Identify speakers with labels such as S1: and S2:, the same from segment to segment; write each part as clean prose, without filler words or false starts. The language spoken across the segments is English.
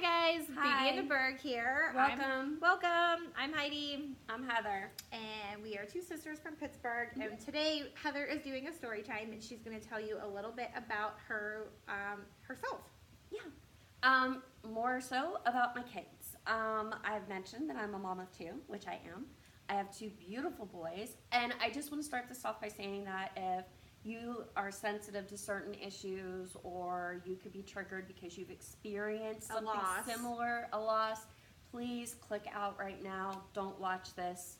S1: guys,
S2: Hi.
S1: Baby and the Berg here.
S2: Welcome.
S1: Welcome. I'm Heidi,
S2: I'm Heather.
S1: and we are two sisters from Pittsburgh. And today Heather is doing a story time, and she's going to tell you a little bit about herself.
S2: Yeah. More so about my kids. I've mentioned that I'm a mom of two, which I am. I have two beautiful boys, and I just want to start this off by saying that if you are sensitive to certain issues, or you could be triggered because you've experienced
S1: A
S2: something
S1: loss.
S2: similar, a loss, please click out right now. Don't watch this.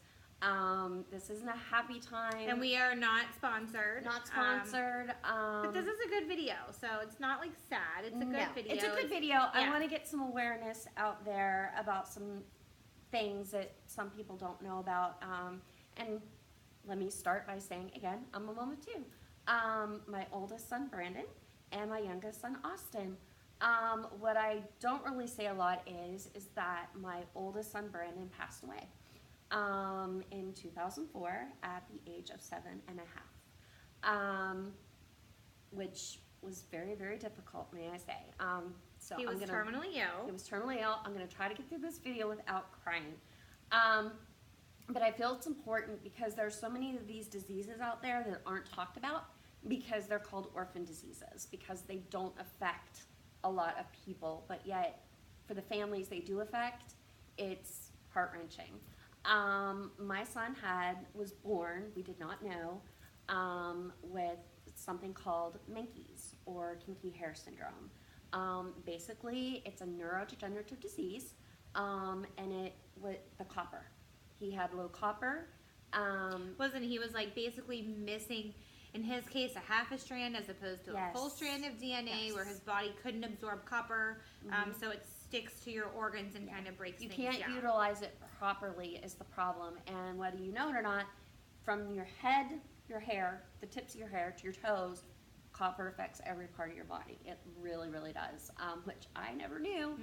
S2: This isn't a happy time.
S1: And we are not sponsored.
S2: Not sponsored.
S1: But this is a good video, so it's not like sad. It's a good video.
S2: It's a good video. I want to get some awareness out there about some things that some people don't know about. And let me start by saying again, I'm a mom of two. My oldest son Brandon and my youngest son Austin. What I don't really say a lot is that my oldest son Brandon passed away in 2004 at the age of 7.5, which was very, very difficult, may I say. So
S1: he was terminally ill.
S2: He was terminally ill. I'm going to try to get through this video without crying. But I feel it's important because there's so many of these diseases out there that aren't talked about because they're called orphan diseases, because they don't affect a lot of people, but yet for the families they do affect, it's heart-wrenching. My son was born, we did not know, with something called Menkes, or kinky hair syndrome. Basically, it's a neurodegenerative disease, and it with the copper. He had low copper.
S1: Wasn't he was like basically missing, in his case, a half a strand as opposed to a full strand of DNA, where his body couldn't absorb copper, so it sticks to your organs and kind of breaks things down.
S2: You can't utilize it properly is the problem, and whether you know it or not, from your head, your hair, the tips of your hair to your toes, copper affects every part of your body. It really, really does, which I never knew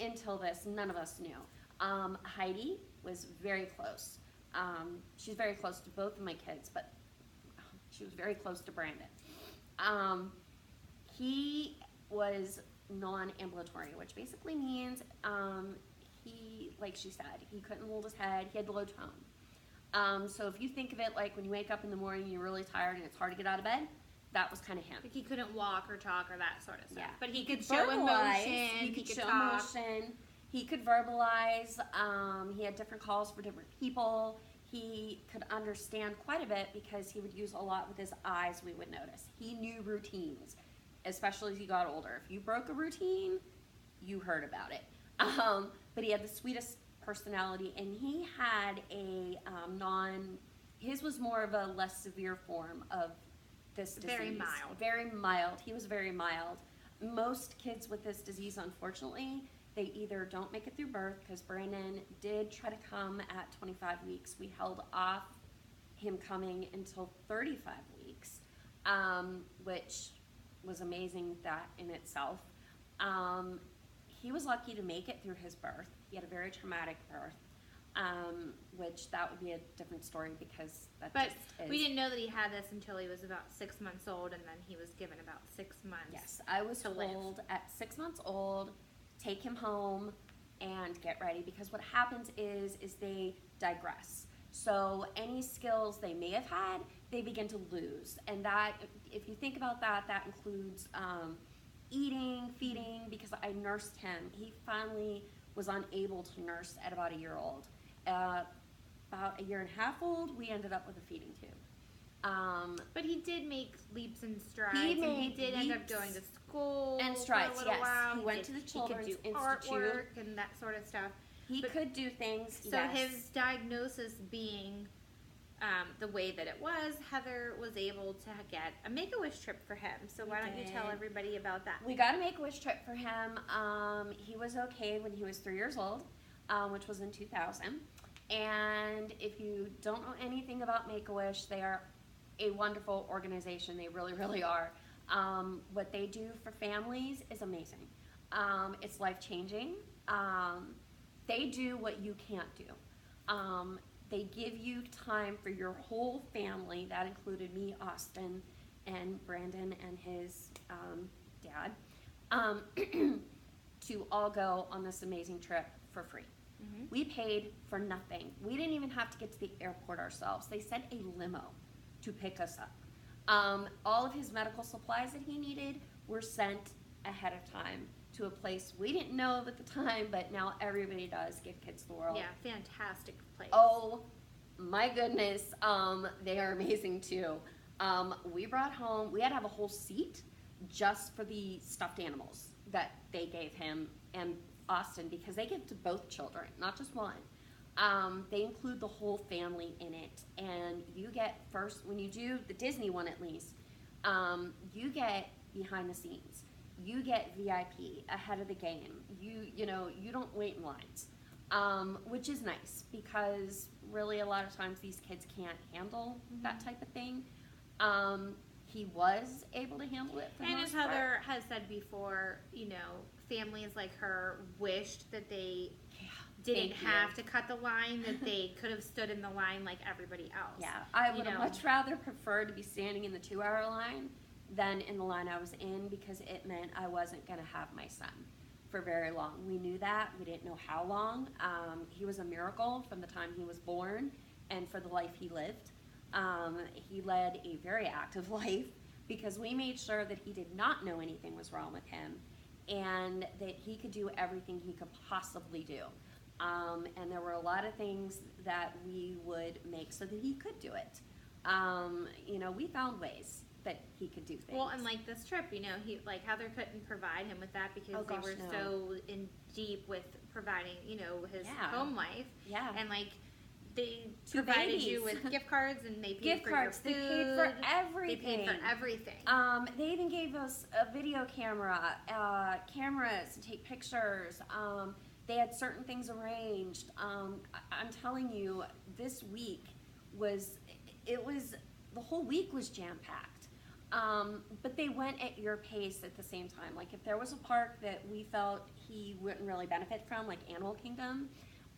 S2: until this. None of us knew. Heidi was very close. She's very close to both of my kids, but she was very close to Brandon. He was non-ambulatory, which basically means he, like she said, he couldn't hold his head. He had low tone. So if you think of it like when you wake up in the morning, you're really tired and it's hard to get out of bed, that was kind of him.
S1: Like he couldn't walk or talk or that sort of stuff.
S2: Yeah.
S1: But he could show emotion.
S2: He could show
S1: talk.
S2: emotion. He could verbalize. He had different calls for different people. He could understand quite a bit because he would use a lot with his eyes, we would notice. He knew routines, especially as he got older. If you broke a routine, you heard about it. But he had the sweetest personality, and he had a his was more of a less severe form of this disease.
S1: Very mild.
S2: Very mild. He was very mild. Most kids with this disease, unfortunately, they either don't make it through birth, because Brandon did try to come at 25 weeks. We held off him coming until 35 weeks, which was amazing that in itself. He was lucky to make it through his birth. He had a very traumatic birth, which that would be a different story because that
S1: But
S2: just is.
S1: we didn't know that he had this until he was about 6 months old, and then he was given about 6 months.
S2: Yes, I was told at 6 months old, take him home and get ready, because what happens is they digress. So any skills they may have had, they begin to lose. And that, if you think about that, that includes eating, feeding, because I nursed him. He finally was unable to nurse at about a year old. About a year and a half old, we ended up with a feeding tube.
S1: But he did make leaps and strides.
S2: He
S1: did end up going to school
S2: and strides.
S1: for a little while.
S2: He went to the Children's
S1: Institute.
S2: Artwork
S1: And that sort of stuff.
S2: He could do things.
S1: So his diagnosis being the way that it was, Heather was able to get a Make-A-Wish trip for him. So why don't you tell everybody about that?
S2: We got a Make-A-Wish trip for him. He was okay when he was 3 years old, which was in 2000. And if you don't know anything about Make-A-Wish, they are a wonderful organization. They really, really are. What they do for families is amazing. It's life-changing. They do what you can't do. They give you time for your whole family. That included me, Austin, and Brandon and his dad, to all go on this amazing trip for free. We paid for nothing. We didn't even have to get to the airport ourselves. They sent a limo to pick us up. All of his medical supplies that he needed were sent ahead of time to a place we didn't know of at the time, but now everybody does. Give Kids the World.
S1: Yeah, fantastic place.
S2: Oh my goodness, they are amazing too. We brought home, we had to have a whole seat just for the stuffed animals that they gave him and Austin, because they give to both children, not just one. They include the whole family in it, and you get first, when you do the Disney one at least, you get behind the scenes. You get VIP ahead of the game. You know, you don't wait in lines, which is nice because really a lot of times these kids can't handle that type of thing. He was able to handle it for the
S1: And
S2: most
S1: as
S2: part.
S1: Heather has said before, you know, families like her wished that they didn't
S2: thank you.
S1: have to cut the line, that they could have stood in the line like everybody else.
S2: Yeah, I would
S1: You
S2: have
S1: know.
S2: much rather preferred to be standing in the 2-hour line than in the line I was in, because it meant I wasn't going to have my son for very long. We knew that. We didn't know how long. He was a miracle from the time he was born and for the life he lived. He led a very active life because we made sure that he did not know anything was wrong with him and that he could do everything he could possibly do. And there were a lot of things that we would make so that he could do it. You know, we found ways that he could do things.
S1: Well, and like this trip, you know, he like Heather couldn't provide him with that because
S2: Oh,
S1: they
S2: gosh,
S1: were
S2: no.
S1: so in deep with providing, you know, his
S2: Yeah.
S1: home life.
S2: Yeah.
S1: And like they
S2: Two
S1: provided you
S2: babies.
S1: with gift cards and they paid
S2: Gift
S1: for
S2: cards,
S1: your
S2: they
S1: food.
S2: paid for everything.
S1: They paid for everything.
S2: They even gave us a video camera, cameras to take pictures. They had certain things arranged. I'm telling you, this week the whole week was jam-packed. But they went at your pace at the same time. Like if there was a park that we felt he wouldn't really benefit from, like Animal Kingdom,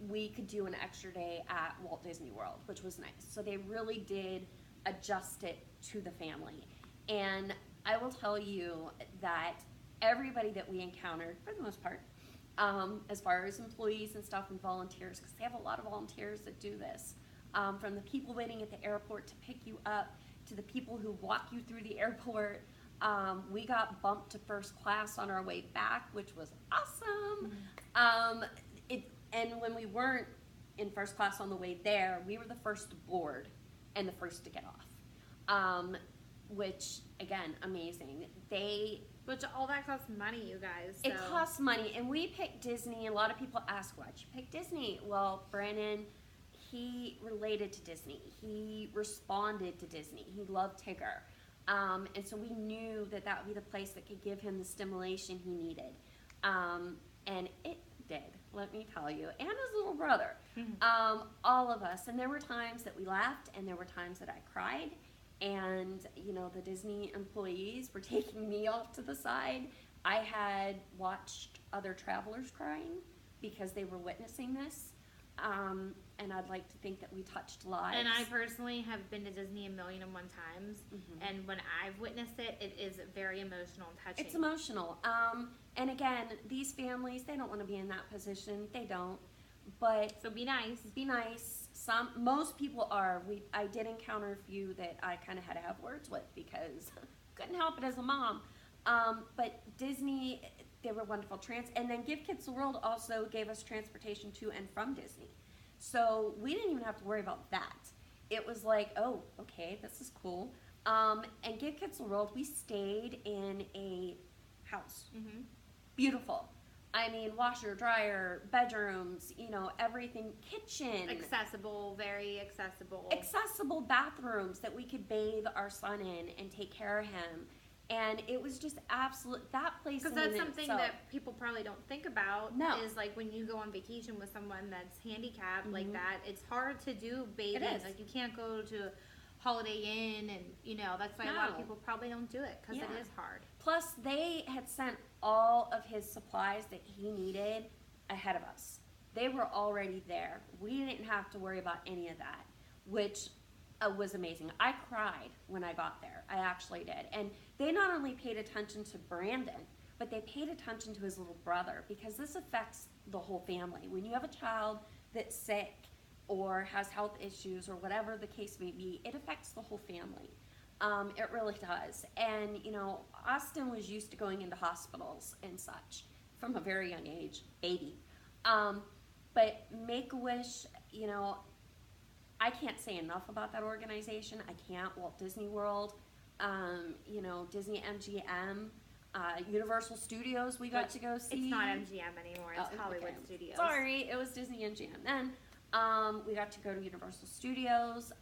S2: we could do an extra day at Walt Disney World, which was nice. So they really did adjust it to the family. And I will tell you that everybody that we encountered, for the most part, as far as employees and stuff and volunteers, because they have a lot of volunteers that do this, from the people waiting at the airport to pick you up, to the people who walk you through the airport. We got bumped to first class on our way back, which was awesome. And when we weren't in first class on the way there, we were the first to board and the first to get off, which, again, amazing.
S1: Which all that costs money, you guys. So.
S2: It costs money, and we picked Disney. A lot of people ask, why'd you pick Disney? Well, Brandon, he related to Disney. He responded to Disney. He loved Tigger. And so we knew that that would be the place that could give him the stimulation he needed. And it did, let me tell you. And his little brother. All of us. And there were times that we laughed, and there were times that I cried. And, you know, the Disney employees were taking me off to the side. I had watched other travelers crying because they were witnessing this. And I'd like to think that we touched lives.
S1: And I personally have been to Disney 1,000,001 times, and when I've witnessed it, it is very emotional and touching.
S2: It's emotional. And again, these families, they don't want to be in that position. They don't. But
S1: So be nice.
S2: be nice. Most people are. I did encounter a few that I kind of had to have words with because couldn't help it as a mom. But Disney, they were wonderful. And then Give Kids the World also gave us transportation to and from Disney. So we didn't even have to worry about that. It was like, oh, okay, this is cool. And Give Kids the World, we stayed in a house. Beautiful. I mean, washer, dryer, bedrooms, you know, everything, kitchen.
S1: Accessible, very accessible.
S2: Accessible bathrooms that we could bathe our son in and take care of him. And it was just absolute, that place in
S1: Because that's
S2: and
S1: something
S2: itself.
S1: that people probably don't think about.
S2: No.
S1: Is like when you go on vacation with someone that's handicapped like that, it's hard to do bathing.
S2: It is.
S1: Like you can't go to Holiday Inn, and you know that's why a lot of
S2: No.
S1: people probably don't do it because
S2: Yeah.
S1: it is hard.
S2: Plus, they had sent all of his supplies that he needed ahead of us. They were already there. We didn't have to worry about any of that, which was amazing. I cried when I got there. I actually did. And they not only paid attention to Brandon, but they paid attention to his little brother because this affects the whole family. When you have a child that's sick or has health issues or whatever the case may be, it affects the whole family. It really does. And, you know, Austin was used to going into hospitals and such from a very young age, baby. But Make-A-Wish, you know, I can't say enough about that organization. I can't. Walt Disney World, you know, Disney MGM, Universal Studios we got to go see.
S1: It's not MGM anymore. It's Hollywood
S2: okay.
S1: Studios.
S2: Sorry, it was Disney MGM then. We got to go to Universal Studios.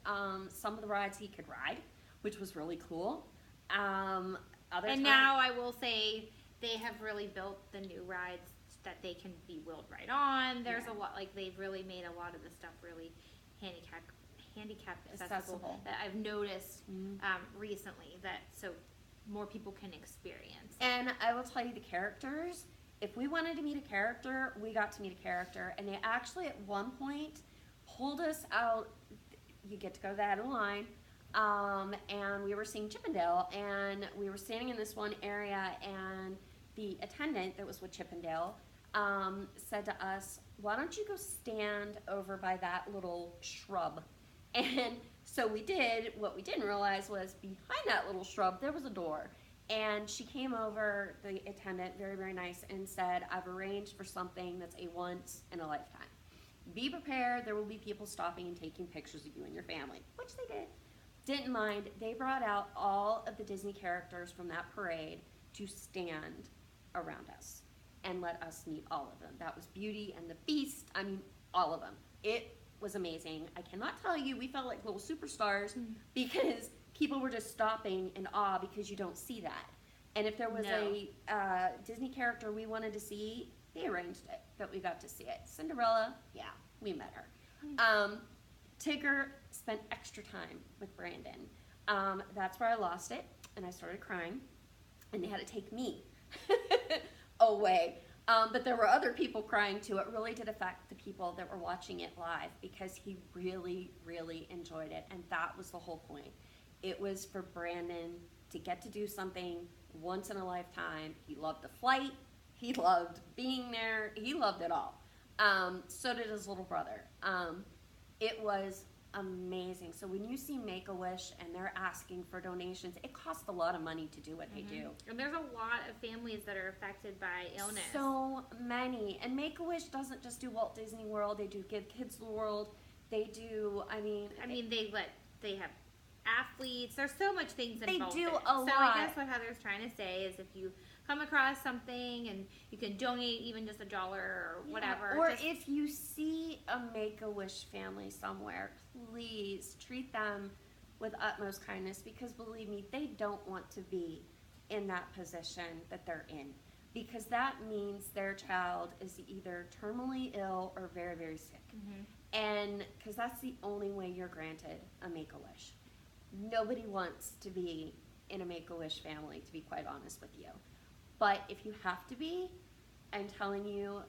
S2: Some of the rides he could ride, which was really cool.
S1: Now I will say they have really built the new rides that they can be wheeled right on. There's a lot, like they've really made a lot of the stuff really handicap accessible that I've noticed recently, that so more people can experience.
S2: And I will tell you, the characters, if we wanted to meet a character, we got to meet a character. And they actually at one point pulled us out. You get to go to the head of the line. And we were seeing Chippendale, and we were standing in this one area, and the attendant that was with Chippendale said to us, why don't you go stand over by that little shrub? And so we did. What we didn't realize was behind that little shrub there was a door. And she came over, the attendant, very, very nice, and said, I've arranged for something that's a once in a lifetime. Be prepared, there will be people stopping and taking pictures of you and your family, which they did. Didn't mind. They brought out all of the Disney characters from that parade to stand around us and let us meet all of them. That was Beauty and the Beast. I mean, all of them. It was amazing. I cannot tell you, we felt like little superstars because people were just stopping in awe because you don't see that. And if there was a Disney character we wanted to see, they arranged it that we got to see it. Cinderella, yeah, we met her. Tigger spent extra time with Brandon. That's where I lost it, and I started crying, and they had to take me away. But there were other people crying too. It really did affect the people that were watching it live because he really, really enjoyed it, and that was the whole point. It was for Brandon to get to do something once in a lifetime. He loved the flight. He loved being there. He loved it all. So did his little brother. It was amazing. So when you see Make-A-Wish and they're asking for donations, it costs a lot of money to do what they do.
S1: And there's a lot of families that are affected by illness.
S2: So many. And Make-A-Wish doesn't just do Walt Disney World. They do Give Kids the World. They do,
S1: they have athletes. There's so much things involved.
S2: They do
S1: a lot. So I guess what Heather's trying to say is if you come across something and you can donate even just $1 or whatever.
S2: Or if you see a Make-A-Wish family somewhere, please treat them with utmost kindness because believe me, they don't want to be in that position that they're in because that means their child is either terminally ill or very, very sick. And because that's the only way you're granted a Make-A-Wish. Nobody wants to be in a Make-A-Wish family, to be quite honest with you. But if you have to be, I'm telling you,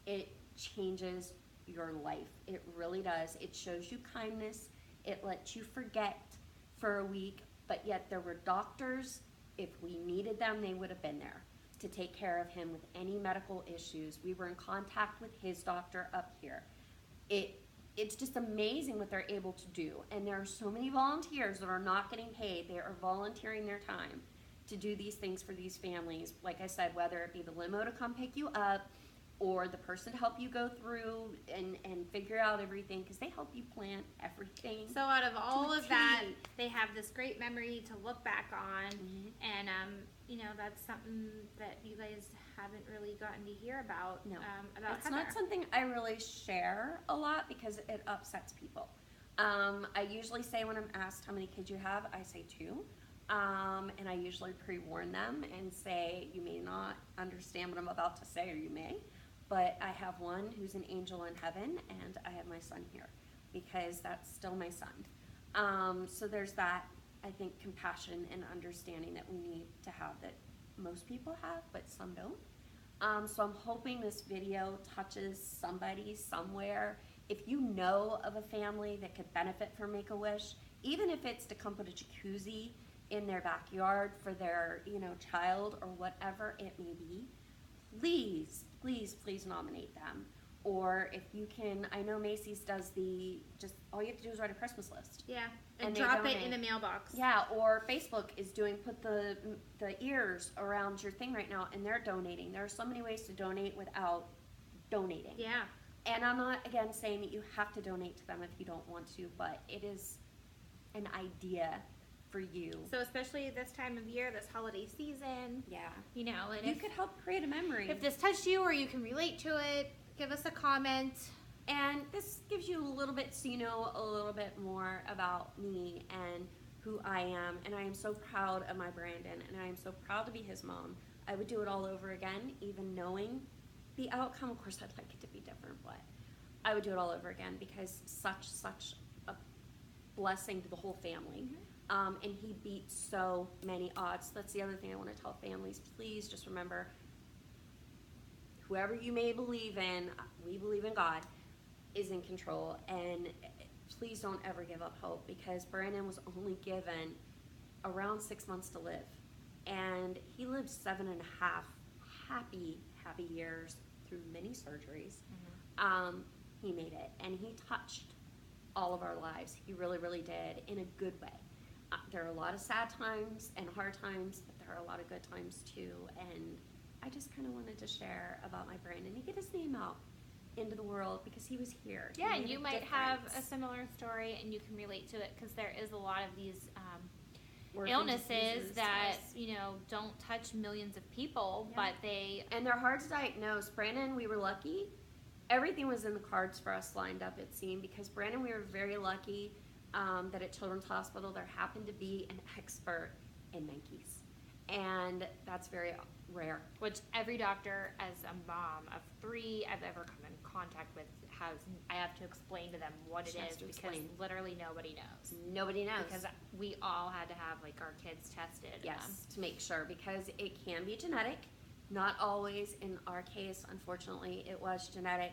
S2: it changes your life. It really does. It shows you kindness. It lets you forget for a week, but yet there were doctors. If we needed them, they would have been there to take care of him with any medical issues. We were in contact with his doctor up here. It's just amazing what they're able to do. And there are so many volunteers that are not getting paid. They are volunteering their time to do these things for these families. Like I said, whether it be the limo to come pick you up or the person to help you go through and figure out everything, because they help you plan everything.
S1: So out of all of that, they have this great memory to look back on. And, that's something that you guys haven't really gotten to hear about.
S2: No,
S1: about
S2: it's
S1: Heather.
S2: not something I really share a lot because it upsets people. I usually say when I'm asked how many kids you have, I say 2. And I usually pre-warn them and say, you may not understand what I'm about to say, or you may, but I have one who's an angel in heaven, and I have my son here, because that's still my son. So there's that, I think, compassion and understanding that we need to have that most people have, but some don't. So I'm hoping this video touches somebody somewhere. If you know of a family that could benefit from Make-A-Wish, even if it's to come put a jacuzzi in their backyard for their, child or whatever it may be, please, please, please nominate them. Or if you can, I know Macy's does all you have to do is write a Christmas list.
S1: Yeah,
S2: And
S1: and
S2: they
S1: drop it
S2: donate.
S1: in a mailbox.
S2: Yeah, or Facebook is put the ears around your thing right now, and they're donating. There are so many ways to donate without donating.
S1: Yeah.
S2: And I'm not, again, saying that you have to donate to them if you don't want to, but it is an idea for you.
S1: So especially this time of year, this holiday season,
S2: Yeah.
S1: and
S2: You
S1: if,
S2: could help create a memory.
S1: if this touched you or you can relate to it, give us a comment.
S2: And this gives you a little bit, so you know a little bit more about me and who I am. And I am so proud of my Brandon, and I am so proud to be his mom. I would do it all over again, even knowing the outcome. Of course, I'd like it to be different, but I would do it all over again because such a blessing to the whole family. And he beat so many odds. That's the other thing I want to tell families. Please just remember, whoever you may believe in, we believe in God, is in control. And please don't ever give up hope, because Brandon was only given around 6 months to live. And he lived 7.5 happy years through many surgeries. He made it, and he touched all of our lives. He really, really did, in a good way. There are a lot of sad times and hard times, but there are a lot of good times too. And I just kind of wanted to share about my Brandon and get his name out into the world because he was here.
S1: Yeah,
S2: He
S1: and
S2: made
S1: you
S2: a
S1: might have a
S2: difference.
S1: similar story and you can relate to it, because there is a lot of these
S2: Orphan
S1: illnesses
S2: diseases,
S1: that
S2: yes.
S1: don't touch millions of people,
S2: Yeah.
S1: but they
S2: And they're hard to diagnose. Brandon, we were lucky. Everything was in the cards for us lined up, it seemed, because Brandon, we were very lucky that at Children's Hospital there happened to be an expert in Menkes. And that's very rare.
S1: which every doctor, as a mom of 3 I've ever come in contact with, I have to explain to them what it
S2: She has
S1: is,
S2: to
S1: because
S2: explain.
S1: literally nobody knows.
S2: Nobody knows.
S1: Because we all had to have our kids tested.
S2: Yes, to make sure, because it can be genetic. Not always. In our case, unfortunately, it was genetic.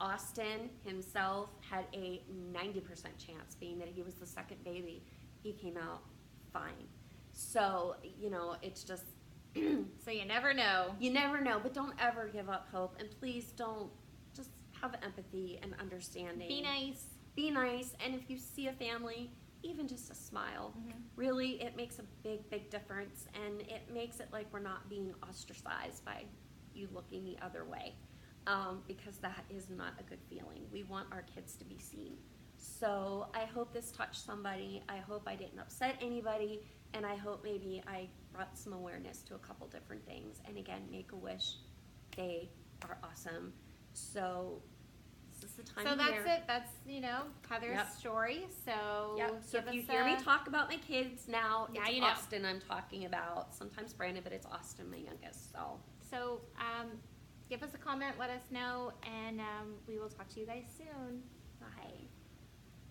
S2: Austin himself had a 90% chance, being that he was the second baby. He came out fine. So, it's just,
S1: So you never know.
S2: you never know, but don't ever give up hope. And please don't, just have empathy and understanding.
S1: Be nice.
S2: Be nice. And if you see a family, even just a smile, really, it makes a big difference. And it makes it like we're not being ostracized by you looking the other way. Because that is not a good feeling. We want our kids to be seen. So I hope this touched somebody. I hope I didn't upset anybody. And I hope maybe I brought some awareness to a couple different things. And again, Make-A-Wish, they are awesome. So this is the time
S1: So
S2: of
S1: that's
S2: year.
S1: it. That's, Heather's
S2: Yep.
S1: story. So
S2: Yep. So
S1: give
S2: if you
S1: us
S2: hear me
S1: a-
S2: talk about my kids now,
S1: Now
S2: it's
S1: you know.
S2: Austin I'm talking about. Sometimes Brandon, but it's Austin, my youngest.
S1: So give us a comment, let us know, and we will talk to you guys soon.
S2: Bye.